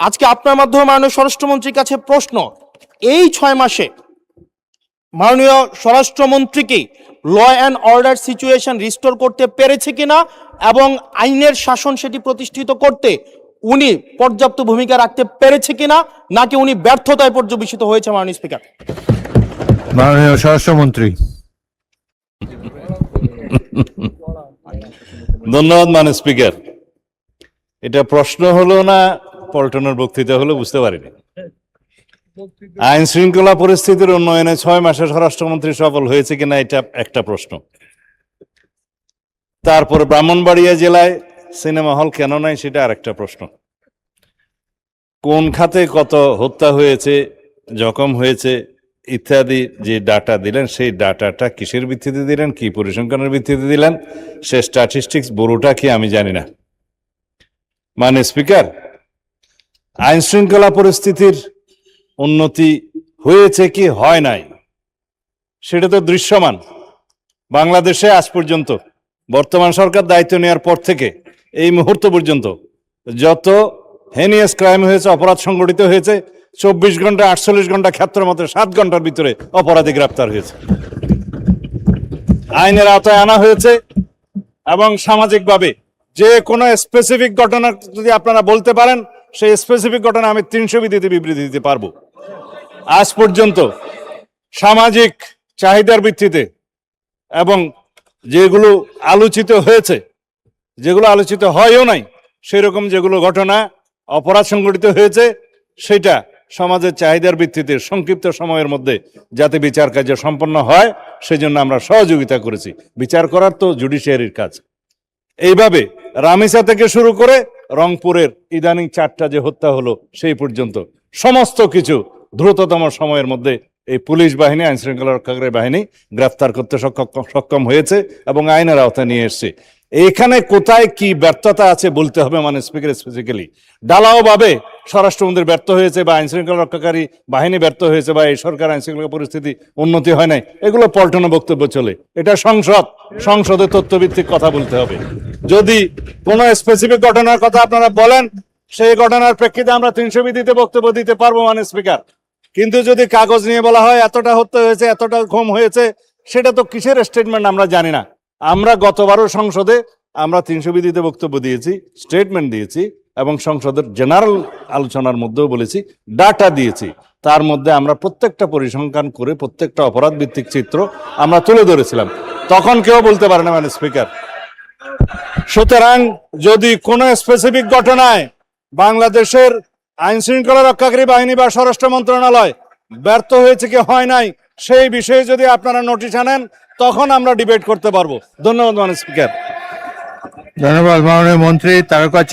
আজকে আপনার মাধ্যমে মাননীয় স্বরাষ্ট্রমন্ত্রীর কাছে প্রশ্ন, এই 6 মাসে মাননীয় স্বরাষ্ট্রমন্ত্রী কি law and order situation restore করতে পেরেছে কিনা এবং আইনের শাসন সেটি প্রতিষ্ঠিত করতে উনি পর্যাপ্ত ভূমিকা রাখতে পেরেছে কিনা, নাকি উনি ব্যর্থতায় পর্যবেসিত হয়েছে? মাননীয় স্পিকার। মাননীয় স্বরাষ্ট্রমন্ত্রী। ধন্যবাদ মাননীয় স্পিকার। এটা প্রশ্ন হলো না পল্টনের বক্তৃতা হলো বুঝতে পারিনি। আইন শৃঙ্খলা পরিস্থিতির উন্নয়নে 6 মাসে স্বরাষ্ট্রমন্ত্রী সফল হয়েছে কিনা এটা একটা প্রশ্ন। তারপরে ব্রাহ্মণবাড়িয়া জেলায় সিনেমা হল কেন নাই সেটা আরেকটা প্রশ্ন। কোন খাতে কত হত্যা হয়েছে, জখম হয়েছে ইত্যাদি যে ডাটা দিলেন, সেই ডাটাটা কিসের ভিত্তিতে দিলেন, কি পরিসংখ্যানের ভিত্তিতে দিলেন, সে স্ট্যাটিস্টিক্স বড়টা কি আমি জানি না। মানে স্পিকার, আইন শৃঙ্খলা পরিস্থিতির উন্নতি হয়েছে কি হয় নাই সেটা তো দৃশ্যমান। বাংলাদেশে আজ পর্যন্ত বর্তমান সরকার দায়িত্ব নেওয়ার পর থেকে এই মুহূর্ত পর্যন্ত যত হেনিয়াস ক্রাইম হয়েছে, অপরাধ সংগঠিত হয়েছে, 24 ঘন্টা 48 ঘন্টা ক্ষেত্রের মধ্যে 7 ঘন্টার ভিতরে অপরাধী গ্রেপ্তার হয়েছে, আইনের আওতায় আনা হয়েছে। এবং সামাজিকভাবে যে কোনো স্পেসিফিক ঘটনা যদি আপনারা বলতে পারেন, সেই স্পেসিফিক ঘটনা আমি 300 বিবৃতি দিতে পারবো। আজ পর্যন্ত সামাজিক চাহিদার ভিত্তিতে এবং যেগুলো আলোচিত হয়েছে, যেগুলো আলোচিত হয়ও নাই, সেরকম যেগুলো ঘটনা অপরাধ সংগঠিত হয়েছে, সেটা সমাজের চাহিদার ভিত্তিতে সংক্ষিপ্ত সময়ের মধ্যে যাতে বিচার কার্য সম্পন্ন হয় সেজন্য আমরা সহযোগিতা করেছি। বিচার করার তো জুডিশিয়ারির কাজ। এইভাবে রামিসা থেকে শুরু করে রংপুরের ইদানিং 4টা যে হত্যা হলো সেই পর্যন্ত সমস্ত কিছু দ্রুততম সময়ের মধ্যে এই পুলিশ বাহিনী, আইন শৃঙ্খলা রক্ষাকারী বাহিনী গ্রেফতার করতে সক্ষম হয়েছে এবং আইনের আওতায় নিয়ে এসছে। এখানে কোথায় কি ব্যর্থতা আছে বলতে হবে। মানে স্পিকার, স্পেসিক্যালি ঢালাও ভাবে স্বরাষ্ট্রমন্ত্রী ব্যর্থ হয়েছে বা আইন শৃঙ্খলা রক্ষাকারী বাহিনী ব্যর্থ হয়েছে বা এই সরকার আইন শৃঙ্খলা পরিস্থিতি উন্নতি হয় নাই, এগুলো পল্টন বক্তব্য চলে। এটা সংসদে তথ্যভিত্তিক কথা বলতে হবে। যদি কোনো স্পেসিফিক ঘটনার কথা আপনারা বলেন, সেই ঘটনার প্রেক্ষিতে আমরা 300 বিধিতে বক্তব্য দিতে পারবো মানে স্পিকার। কিন্তু যদি কাগজ নিয়ে বলা হয় এতটা হত্যা হয়েছে, এতটা ঘুম হয়েছে, সেটা তো কিসের স্টেটমেন্ট আমরা জানি না। আমরা গতবারও সংসদে আমরা 300 বিধিতে বক্তব্য দিয়েছি, স্টেটমেন্ট দিয়েছি এবং সংসদের জেনারেল আলোচনার মধ্যেও বলেছি, ডাটা দিয়েছি। তার মধ্যে আমরা প্রত্যেকটা পরিসংখ্যান করে প্রত্যেকটা অপরাধ ভিত্তিক চিত্র আমরা তুলে ধরেছিলাম। তখন কেউ বলতে পারে না মানে স্পিকার। সুতরাং যদি কোনো স্পেসিফিক ঘটনায় বাংলাদেশের আইন শৃঙ্খলা রক্ষাকারী বাহিনী বা স্বরাষ্ট্র মন্ত্রণালয় ব্যর্থ হয়েছে কি হয় নাই, সেই বিষয়ে যদি আপনারা নোটিশ আনেন তখন আমরা ডিবেট করতে পারবো। ধন্যবাদ মাননীয় স্পিকার। ধন্যবাদ মাননীয় মন্ত্রী। তার কাছে